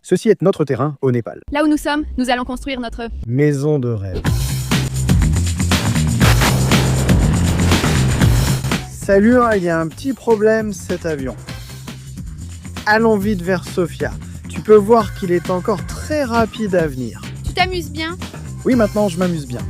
Ceci est notre terrain au Népal. Là où nous sommes, nous allons construire notre... Maison de rêve. Salut, il y a un petit problème cet avion. Allons vite vers Sofia. Tu peux voir qu'il est encore très rapide à venir. Tu t'amuses bien? Oui, maintenant je m'amuse bien.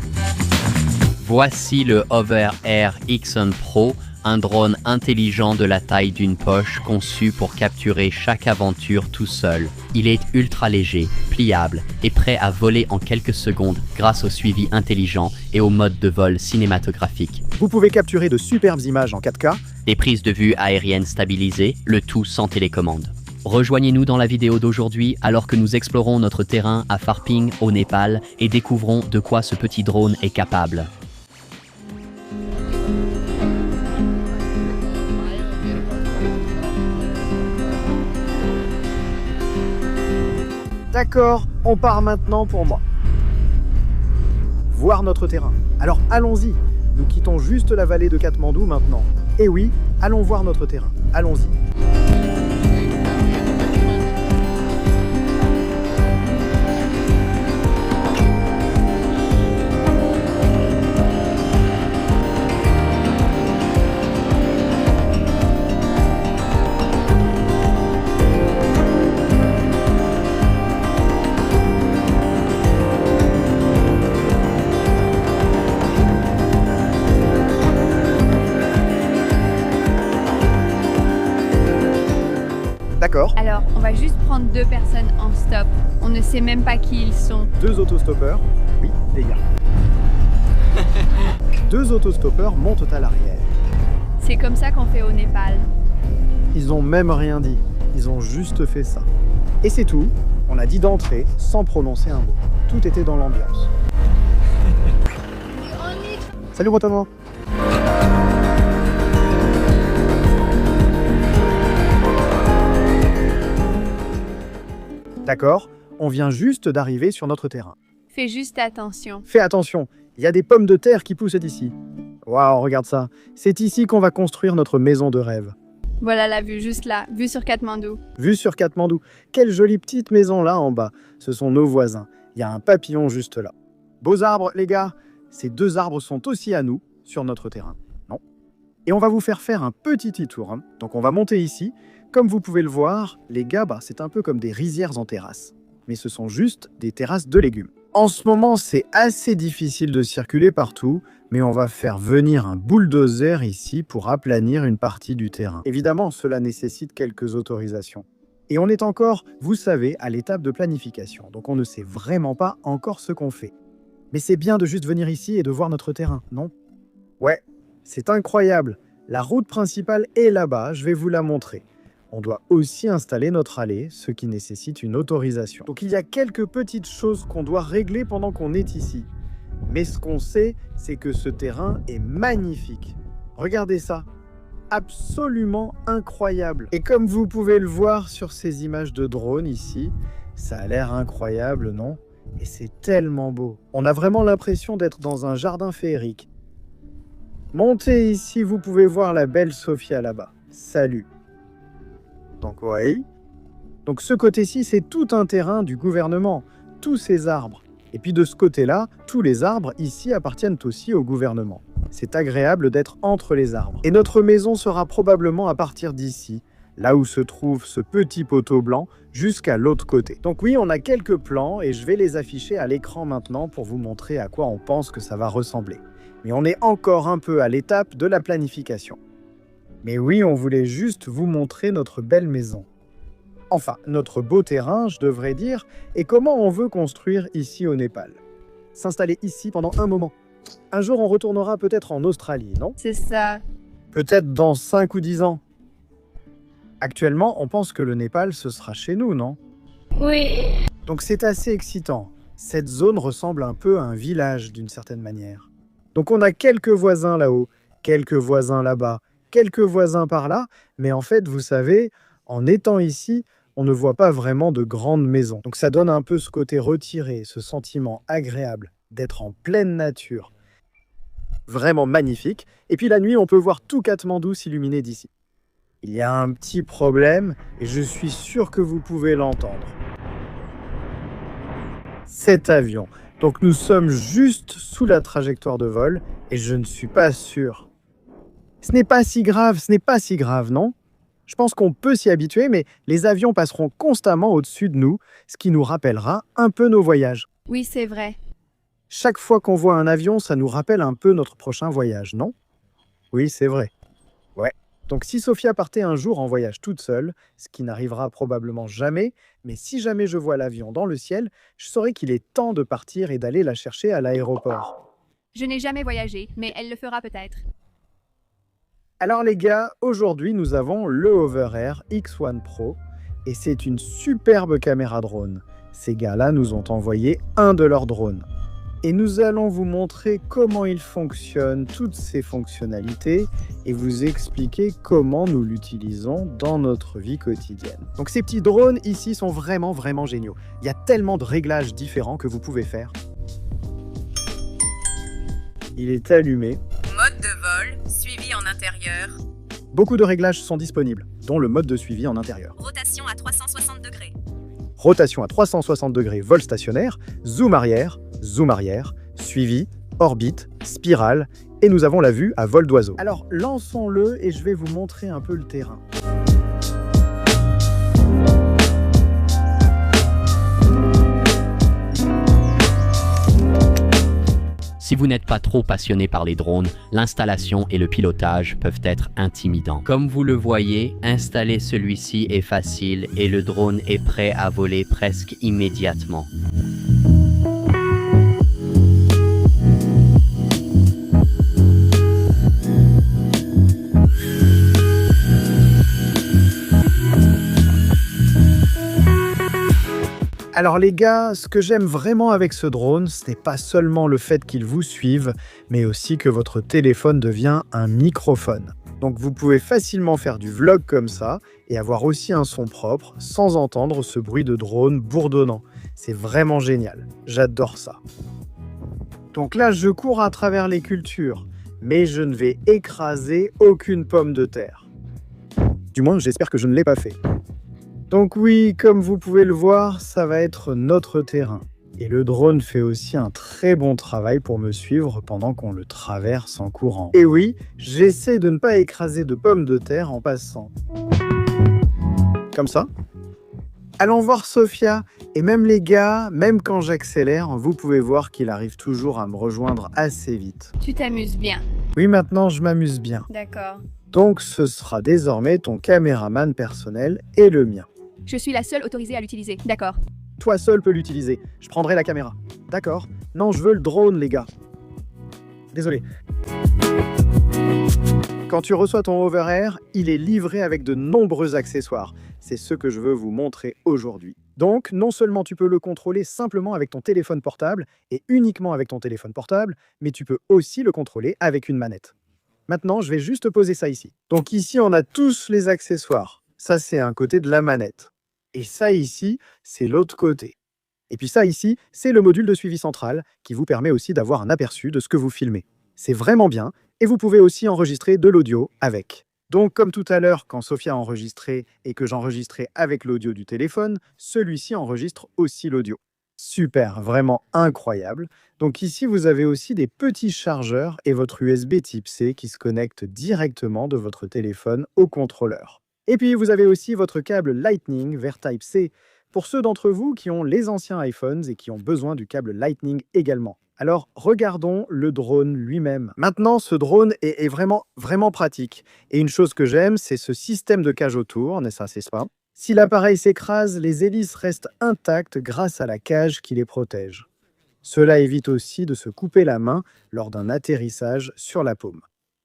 Voici le Hover Air Xon Pro, un drone intelligent de la taille d'une poche conçu pour capturer chaque aventure tout seul. Il est ultra léger, pliable et prêt à voler en quelques secondes grâce au suivi intelligent et au mode de vol cinématographique. Vous pouvez capturer de superbes images en 4K. Des prises de vue aériennes stabilisées, le tout sans télécommande. Rejoignez-nous dans la vidéo d'aujourd'hui alors que nous explorons notre terrain à Pharping au Népal et découvrons de quoi ce petit drone est capable. D'accord, on part maintenant pour moi. Voir notre terrain. Alors allons-y. Nous quittons juste la vallée de Katmandou maintenant. Et oui, allons voir notre terrain. Allons-y. D'accord. Alors, on va juste prendre 2 personnes en stop. On ne sait même pas qui ils sont. 2 autostoppeurs. Oui, les gars. 2 autostoppeurs montent à l'arrière. C'est comme ça qu'on fait au Népal. Ils ont même rien dit. Ils ont juste fait ça. Et c'est tout. On a dit d'entrer sans prononcer un mot. Tout était dans l'ambiance. Salut Bretagne. D'accord, on vient juste d'arriver sur notre terrain. Fais juste attention. Fais attention, il y a des pommes de terre qui poussent ici. Waouh, regarde ça. C'est ici qu'on va construire notre maison de rêve. Voilà la vue, juste là, vue sur Katmandou. Vue sur Katmandou. Quelle jolie petite maison là en bas. Ce sont nos voisins. Il y a un papillon juste là. Beaux arbres, les gars. Ces 2 arbres sont aussi à nous, sur notre terrain. Non. Et on va vous faire un petit tour. Hein. Donc on va monter ici. Comme vous pouvez le voir, les gars, c'est un peu comme des rizières en terrasse. Mais ce sont juste des terrasses de légumes. En ce moment, c'est assez difficile de circuler partout, mais on va faire venir un bulldozer ici pour aplanir une partie du terrain. Évidemment, cela nécessite quelques autorisations. Et on est encore, vous savez, à l'étape de planification, donc on ne sait vraiment pas encore ce qu'on fait. Mais c'est bien de juste venir ici et de voir notre terrain, non? Ouais, c'est incroyable. La route principale est là-bas, je vais vous la montrer. On doit aussi installer notre allée, ce qui nécessite une autorisation. Donc il y a quelques petites choses qu'on doit régler pendant qu'on est ici. Mais ce qu'on sait, c'est que ce terrain est magnifique. Regardez ça, absolument incroyable. Et comme vous pouvez le voir sur ces images de drone ici, ça a l'air incroyable, non? Et c'est tellement beau. On a vraiment l'impression d'être dans un jardin féerique. Montez ici, vous pouvez voir la belle Sofia là-bas. Salut. Donc oui. Donc ce côté-ci, c'est tout un terrain du gouvernement, tous ces arbres. Et puis de ce côté-là, tous les arbres ici appartiennent aussi au gouvernement. C'est agréable d'être entre les arbres. Et notre maison sera probablement à partir d'ici, là où se trouve ce petit poteau blanc, jusqu'à l'autre côté. Donc oui, on a quelques plans et je vais les afficher à l'écran maintenant pour vous montrer à quoi on pense que ça va ressembler. Mais on est encore un peu à l'étape de la planification. Mais oui, on voulait juste vous montrer notre belle maison. Enfin, notre beau terrain, je devrais dire, et comment on veut construire ici au Népal. S'installer ici pendant un moment. Un jour, on retournera peut-être en Australie, non? C'est ça. Peut-être dans 5 ou 10 ans. Actuellement, on pense que le Népal, ce sera chez nous, non? Oui. Donc c'est assez excitant. Cette zone ressemble un peu à un village d'une certaine manière. Donc on a quelques voisins là-haut, quelques voisins là-bas, quelques voisins par là, mais en fait, vous savez, en étant ici, on ne voit pas vraiment de grandes maisons. Donc ça donne un peu ce côté retiré, ce sentiment agréable d'être en pleine nature. Vraiment magnifique. Et puis la nuit, on peut voir tout Katmandou s'illuminer d'ici. Il y a un petit problème, et je suis sûr que vous pouvez l'entendre. cet avion. Donc nous sommes juste sous la trajectoire de vol et je ne suis pas sûr. Ce n'est pas si grave, non? Je pense qu'on peut s'y habituer, mais les avions passeront constamment au-dessus de nous, ce qui nous rappellera un peu nos voyages. Oui, c'est vrai. Chaque fois qu'on voit un avion, ça nous rappelle un peu notre prochain voyage, non? Oui, c'est vrai. Ouais. Donc si Sophia partait un jour en voyage toute seule, ce qui n'arrivera probablement jamais, mais si jamais je vois l'avion dans le ciel, je saurai qu'il est temps de partir et d'aller la chercher à l'aéroport. Je n'ai jamais voyagé, mais elle le fera peut-être. Alors les gars, aujourd'hui nous avons le Hover Air X1 Pro et c'est une superbe caméra drone. Ces gars-là nous ont envoyé un de leurs drones. Et nous allons vous montrer comment il fonctionne, toutes ses fonctionnalités, et vous expliquer comment nous l'utilisons dans notre vie quotidienne. Donc ces petits drones ici sont vraiment géniaux. Il y a tellement de réglages différents que vous pouvez faire. Il est allumé. Mode de vol, suivi en intérieur. Beaucoup de réglages sont disponibles, dont le mode de suivi en intérieur. Rotation à 360 degrés. Rotation à 360 degrés, vol stationnaire, zoom arrière, suivi, orbite, spirale, et nous avons la vue à vol d'oiseau. Alors lançons-le et je vais vous montrer un peu le terrain. Si vous n'êtes pas trop passionné par les drones, l'installation et le pilotage peuvent être intimidants. Comme vous le voyez, installer celui-ci est facile et le drone est prêt à voler presque immédiatement. Alors les gars, ce que j'aime vraiment avec ce drone, ce n'est pas seulement le fait qu'il vous suive, mais aussi que votre téléphone devient un microphone. Donc vous pouvez facilement faire du vlog comme ça et avoir aussi un son propre sans entendre ce bruit de drone bourdonnant. C'est vraiment génial, j'adore ça. Donc là, je cours à travers les cultures, mais je ne vais écraser aucune pomme de terre. Du moins, j'espère que je ne l'ai pas fait. Donc oui, comme vous pouvez le voir, ça va être notre terrain. Et le drone fait aussi un très bon travail pour me suivre pendant qu'on le traverse en courant. Et oui, j'essaie de ne pas écraser de pommes de terre en passant. Comme ça. Allons voir Sophia. Et même les gars, même quand j'accélère, vous pouvez voir qu'il arrive toujours à me rejoindre assez vite. Tu t'amuses bien. Oui, maintenant je m'amuse bien. D'accord. Donc ce sera désormais ton caméraman personnel et le mien. Je suis la seule autorisée à l'utiliser. D'accord. Toi seul peux l'utiliser. Je prendrai la caméra. D'accord? Non, je veux le drone, les gars. Désolé. Quand tu reçois ton Hover Air, il est livré avec de nombreux accessoires. C'est ce que je veux vous montrer aujourd'hui. Donc, non seulement tu peux le contrôler simplement avec ton téléphone portable, et uniquement avec ton téléphone portable, mais tu peux aussi le contrôler avec une manette. Maintenant, je vais juste poser ça ici. Donc ici, on a tous les accessoires. Ça, c'est un côté de la manette. Et ça ici, c'est l'autre côté. Et puis ça ici, c'est le module de suivi central qui vous permet aussi d'avoir un aperçu de ce que vous filmez. C'est vraiment bien et vous pouvez aussi enregistrer de l'audio avec. Donc comme tout à l'heure, quand Sophia a enregistré et que j'enregistrais avec l'audio du téléphone, celui-ci enregistre aussi l'audio. Super, vraiment incroyable. Donc ici, vous avez aussi des petits chargeurs et votre USB type C qui se connecte directement de votre téléphone au contrôleur. Et puis, vous avez aussi votre câble Lightning vers Type-C pour ceux d'entre vous qui ont les anciens iPhones et qui ont besoin du câble Lightning également. Alors, regardons le drone lui-même. Maintenant, ce drone est vraiment pratique. Et une chose que j'aime, c'est ce système de cage autour, n'est-ce pas, c'est pas? Si l'appareil s'écrase, les hélices restent intactes grâce à la cage qui les protège. Cela évite aussi de se couper la main lors d'un atterrissage sur la paume.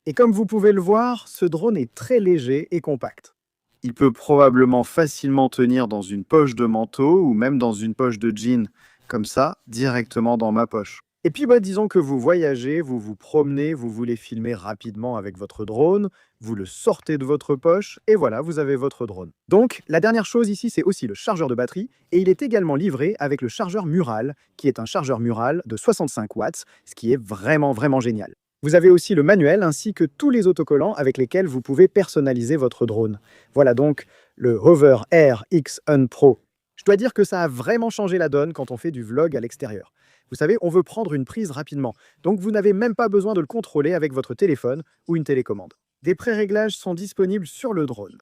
Et comme vous pouvez le voir, ce drone est très léger et compact. Il peut probablement facilement tenir dans une poche de manteau ou même dans une poche de jean, comme ça, directement dans ma poche. Et puis, disons que vous voyagez, vous vous promenez, vous voulez filmer rapidement avec votre drone, vous le sortez de votre poche et voilà, vous avez votre drone. Donc, la dernière chose ici, c'est aussi le chargeur de batterie et il est également livré avec le chargeur mural, qui est un chargeur mural de 65 watts, ce qui est vraiment génial. Vous avez aussi le manuel ainsi que tous les autocollants avec lesquels vous pouvez personnaliser votre drone. Voilà donc le Hover Air X1 Pro. Je dois dire que ça a vraiment changé la donne quand on fait du vlog à l'extérieur. Vous savez, on veut prendre une prise rapidement, donc vous n'avez même pas besoin de le contrôler avec votre téléphone ou une télécommande. Des pré-réglages sont disponibles sur le drone.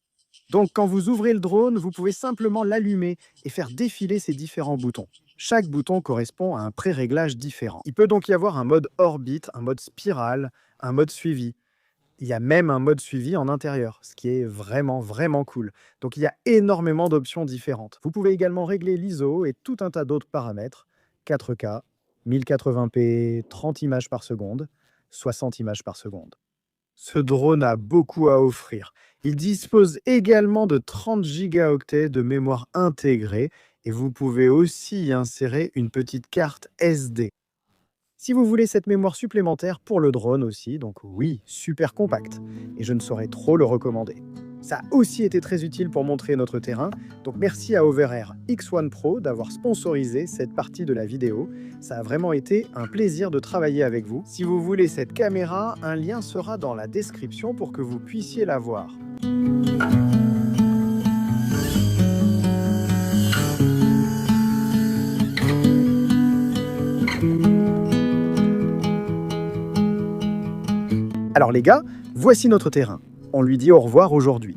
Donc quand vous ouvrez le drone, vous pouvez simplement l'allumer et faire défiler ces différents boutons. Chaque bouton correspond à un pré-réglage différent. Il peut donc y avoir un mode orbite, un mode spirale, un mode suivi. Il y a même un mode suivi en intérieur, ce qui est vraiment cool. Donc il y a énormément d'options différentes. Vous pouvez également régler l'ISO et tout un tas d'autres paramètres. 4K, 1080p, 30 images par seconde, 60 images par seconde. Ce drone a beaucoup à offrir. Il dispose également de 30 gigaoctets de mémoire intégrée et vous pouvez aussi y insérer une petite carte SD. Si vous voulez cette mémoire supplémentaire pour le drone aussi, donc oui, super compact, et je ne saurais trop le recommander. Ça a aussi été très utile pour montrer notre terrain, donc merci à Overair X1 Pro d'avoir sponsorisé cette partie de la vidéo. Ça a vraiment été un plaisir de travailler avec vous. Si vous voulez cette caméra, un lien sera dans la description pour que vous puissiez la voir. Alors les gars, voici notre terrain. On lui dit au revoir aujourd'hui.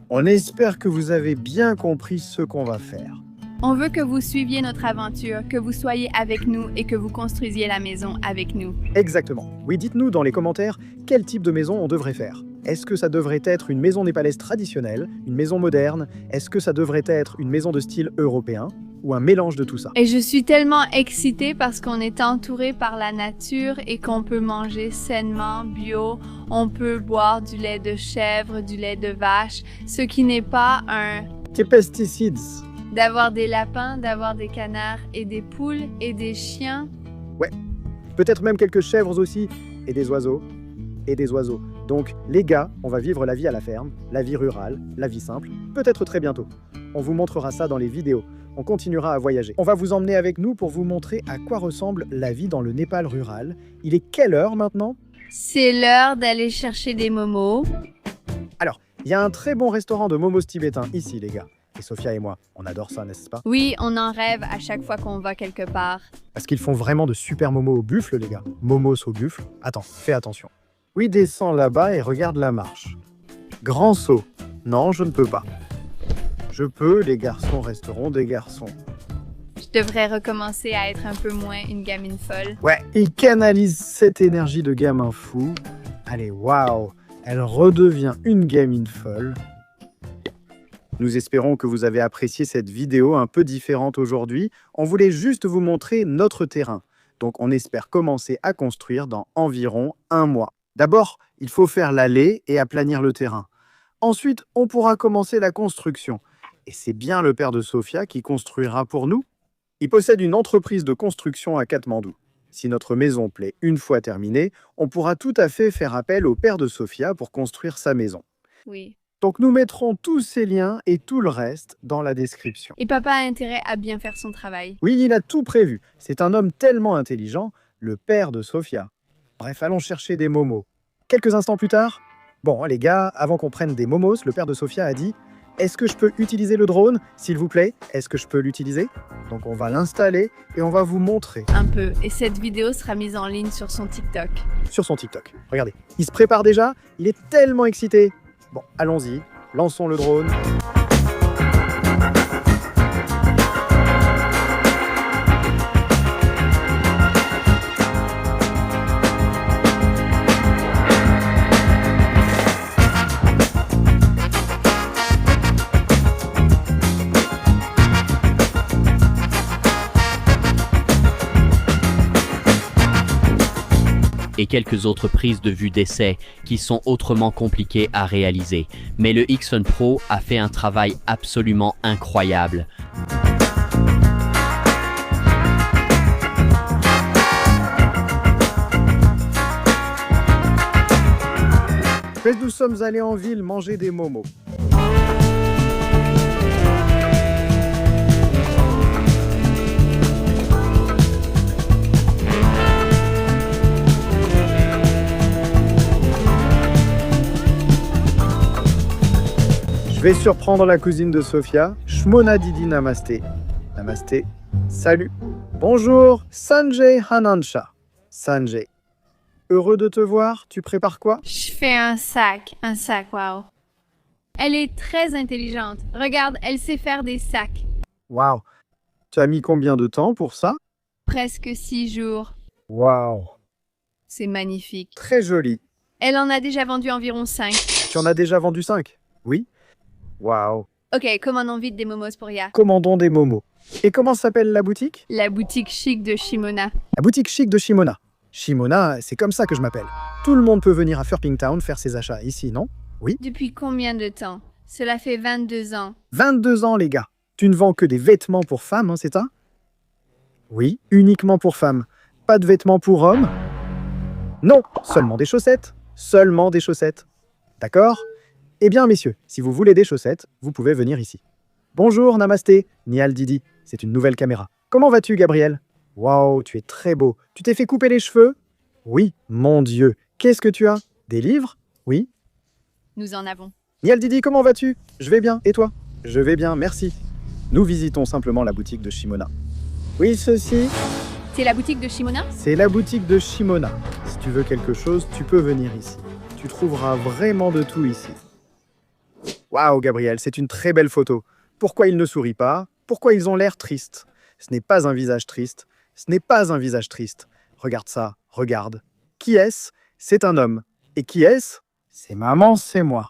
On espère que vous avez bien compris ce qu'on va faire. On veut que vous suiviez notre aventure, que vous soyez avec nous et que vous construisiez la maison avec nous. Exactement. Oui, dites-nous dans les commentaires quel type de maison on devrait faire. Est-ce que ça devrait être une maison népalaise traditionnelle, une maison moderne? Est-ce que ça devrait être une maison de style européen? Ou un mélange de tout ça? Et je suis tellement excitée parce qu'on est entouré par la nature et qu'on peut manger sainement, bio. On peut boire du lait de chèvre, du lait de vache, ce qui n'est pas Des pesticides. d'avoir des lapins, d'avoir des canards et des poules et des chiens. Ouais, peut-être même quelques chèvres aussi, et des oiseaux. Donc, les gars, on va vivre la vie à la ferme, la vie rurale, la vie simple, peut-être très bientôt. On vous montrera ça dans les vidéos. On continuera à voyager. On va vous emmener avec nous pour vous montrer à quoi ressemble la vie dans le Népal rural. Il est quelle heure maintenant? C'est l'heure d'aller chercher des momos. Alors, il y a un très bon restaurant de momos tibétains ici, les gars. Et Sophia et moi, on adore ça, n'est-ce pas? Oui, on en rêve à chaque fois qu'on va quelque part. Parce qu'ils font vraiment de super momos au buffle, les gars. Momos au buffle. Attends, fais attention. Oui, descends là-bas et regarde la marche. Grand saut. Non, je ne peux pas. Je peux, les garçons resteront des garçons. Je devrais recommencer à être un peu moins une gamine folle. Ouais, il canalise cette énergie de gamin fou. Allez, waouh, elle redevient une gamine folle. Nous espérons que vous avez apprécié cette vidéo un peu différente aujourd'hui. On voulait juste vous montrer notre terrain. Donc on espère commencer à construire dans environ 1 mois. D'abord, il faut faire l'allée et aplanir le terrain. Ensuite, on pourra commencer la construction. Et c'est bien le père de Sophia qui construira pour nous. Il possède une entreprise de construction à Katmandou. Si notre maison plaît une fois terminée, on pourra tout à fait faire appel au père de Sophia pour construire sa maison. Oui. Donc nous mettrons tous ces liens et tout le reste dans la description. Et papa a intérêt à bien faire son travail. Oui, il a tout prévu. C'est un homme tellement intelligent, le père de Sophia. Bref, allons chercher des momos. Quelques instants plus tard, bon les gars, avant qu'on prenne des momos, le père de Sophia a dit « Est-ce que je peux utiliser le drone, s'il vous plaît? Est-ce que je peux l'utiliser ?» Donc on va l'installer et on va vous montrer. Un peu. Et cette vidéo sera mise en ligne sur son TikTok. Sur son TikTok. Regardez, il se prépare déjà, il est tellement excité. Bon, allons-y, lançons le drone. Et quelques autres prises de vue d'essai qui sont autrement compliquées à réaliser. Mais le X1 Pro a fait un travail absolument incroyable. Nous sommes allés en ville manger des momos. Je vais surprendre la cousine de Sophia. Shmona Didi Namasté. Namasté. Salut. Bonjour, Sanjay Hanansha. Sanjay. Heureux de te voir, tu prépares quoi? Je fais un sac, wow. Elle est très intelligente. Regarde, elle sait faire des sacs. Waouh. Tu as mis combien de temps pour ça? Presque 6 jours. Waouh. C'est magnifique. Très joli. Elle en a déjà vendu environ 5. Tu en as déjà vendu 5? Oui. Waouh. Ok, commandons vite des momos pour Ya. Commandons des momos. Et comment s'appelle la boutique? La boutique chic de Shimona. La boutique chic de Shimona. Shimona, c'est comme ça que je m'appelle. Tout le monde peut venir à Furping Town faire ses achats ici, non? Oui. Depuis combien de temps? Cela fait 22 ans. 22 ans, les gars. Tu ne vends que des vêtements pour femmes, c'est ça? Oui, uniquement pour femmes. Pas de vêtements pour hommes? Non, seulement des chaussettes. Seulement des chaussettes. D'accord? Eh bien, messieurs, si vous voulez des chaussettes, vous pouvez venir ici. Bonjour, namasté, Nial Didi. C'est une nouvelle caméra. Comment vas-tu, Gabriel? Waouh, tu es très beau. Tu t'es fait couper les cheveux? Oui, mon Dieu. Qu'est-ce que tu as? Des livres? Oui. Nous en avons. Nial Didi, comment vas-tu? Je vais bien. Et toi? Je vais bien, merci. Nous visitons simplement la boutique de Shimona. Oui, ceci, C'est la boutique de Shimona? c'est la boutique de Shimona. Si tu veux quelque chose, tu peux venir ici. Tu trouveras vraiment de tout ici. Waouh, Gabriel, c'est une très belle photo. Pourquoi ils ne sourient pas? Pourquoi ils ont l'air tristes? Ce n'est pas un visage triste. Ce n'est pas un visage triste. Regarde ça, regarde. Qui est-ce? C'est un homme. Et qui est-ce? C'est maman, c'est moi.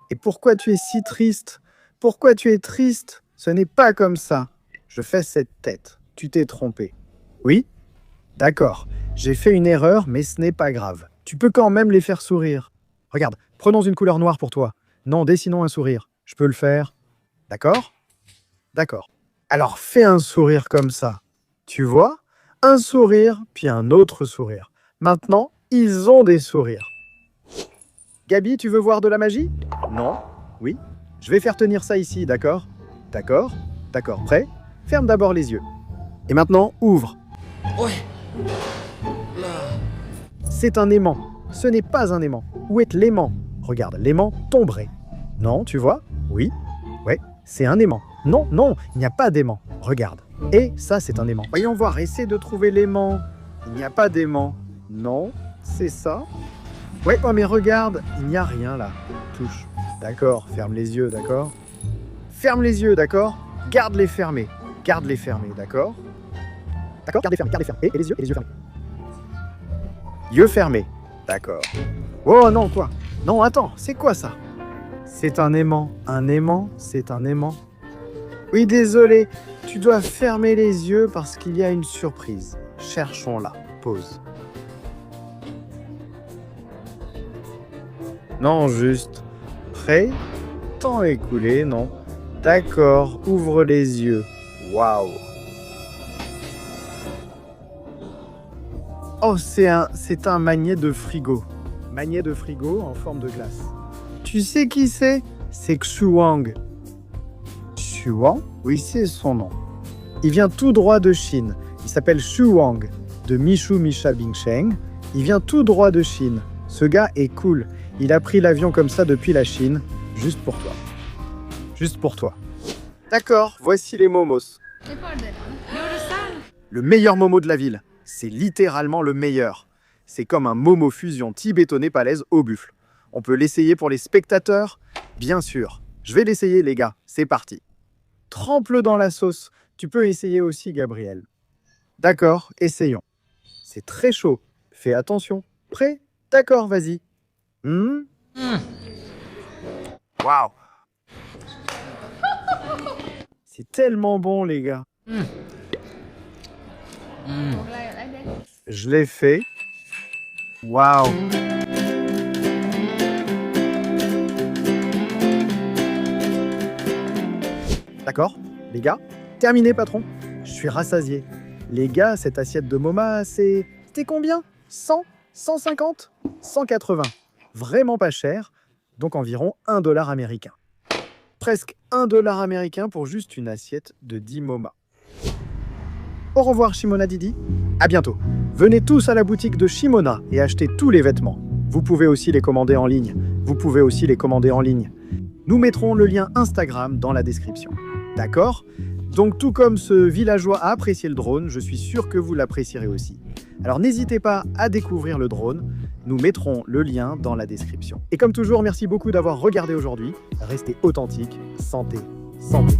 Et pourquoi tu es si triste? Pourquoi tu es triste? Ce n'est pas comme ça. Je fais cette tête. Tu t'es trompé. Oui? D'accord. J'ai fait une erreur, mais ce n'est pas grave. Tu peux quand même les faire sourire. Regarde, prenons une couleur noire pour toi. Non, dessinons un sourire. Je peux le faire. D'accord? D'accord. Alors fais un sourire comme ça. Tu vois? Un sourire, puis un autre sourire. Maintenant, ils ont des sourires. Gabi, tu veux voir de la magie? Non? Oui? Je vais faire tenir ça ici, d'accord? D'accord? D'accord, prêt? Ferme d'abord les yeux. Et maintenant, ouvre. Ouais. Là. C'est un aimant. Ce n'est pas un aimant. Où est l'aimant? Regarde, l'aimant tomberait. Non, tu vois? Oui? Ouais, c'est un aimant. Non, non, il n'y a pas d'aimant. Regarde. Et ça, c'est un aimant. Voyons voir, essaie de trouver l'aimant. Il n'y a pas d'aimant. Non, c'est ça. Ouais, oh mais regarde, il n'y a rien là. Touche. D'accord, ferme les yeux, d'accord? Ferme les yeux, d'accord? Garde-les fermés. Garde-les fermés, d'accord? D'accord, garde-les fermés, garde-les fermés. Et les yeux fermés. Yeux fermés. D'accord. Oh non, quoi? Non, attends, c'est quoi ça? C'est un aimant. Un aimant, c'est un aimant. Oui, désolé, tu dois fermer les yeux parce qu'il y a une surprise. Cherchons-la. Pause. Non, juste. Prêt? Temps écoulé, non? D'accord, ouvre les yeux. Waouh! Oh, c'est un magnet de frigo. Magnet de frigo en forme de glace. Tu sais qui c'est? C'est Xuang. Xuang? Oui, c'est son nom. Il vient tout droit de Chine. Il s'appelle Xuang, de Michu Misha Bingsheng. Il vient tout droit de Chine. Ce gars est cool. Il a pris l'avion comme ça depuis la Chine, juste pour toi. Juste pour toi. D'accord, voici les momos. Le meilleur momo de la ville. C'est littéralement le meilleur. C'est comme un momo fusion tibéto-népalaise au buffle. On peut l'essayer pour les spectateurs? Bien sûr. Je vais l'essayer, les gars. C'est parti. Trempe-le dans la sauce. Tu peux essayer aussi, Gabriel. D'accord, essayons. C'est très chaud. Fais attention. Prêt? D'accord, vas-y. Waouh! C'est tellement bon, les gars. Je l'ai fait. Waouh! D'accord, les gars? Terminé, patron. Je suis rassasié. Les gars, cette assiette de Moma, c'était combien? 100? 150? 180. Vraiment pas cher, donc environ 1 dollar américain. Presque 1 dollar américain pour juste une assiette de 10 Moma. Au revoir, Shimona Didi. À bientôt. Venez tous à la boutique de Shimona et achetez tous les vêtements. Vous pouvez aussi les commander en ligne Vous pouvez aussi les commander en ligne. Nous mettrons le lien Instagram dans la description. D'accord? Donc tout comme ce villageois a apprécié le drone, je suis sûr que vous l'apprécierez aussi. Alors n'hésitez pas à découvrir le drone, nous mettrons le lien dans la description. Et comme toujours, merci beaucoup d'avoir regardé aujourd'hui. Restez authentique, santé, santé.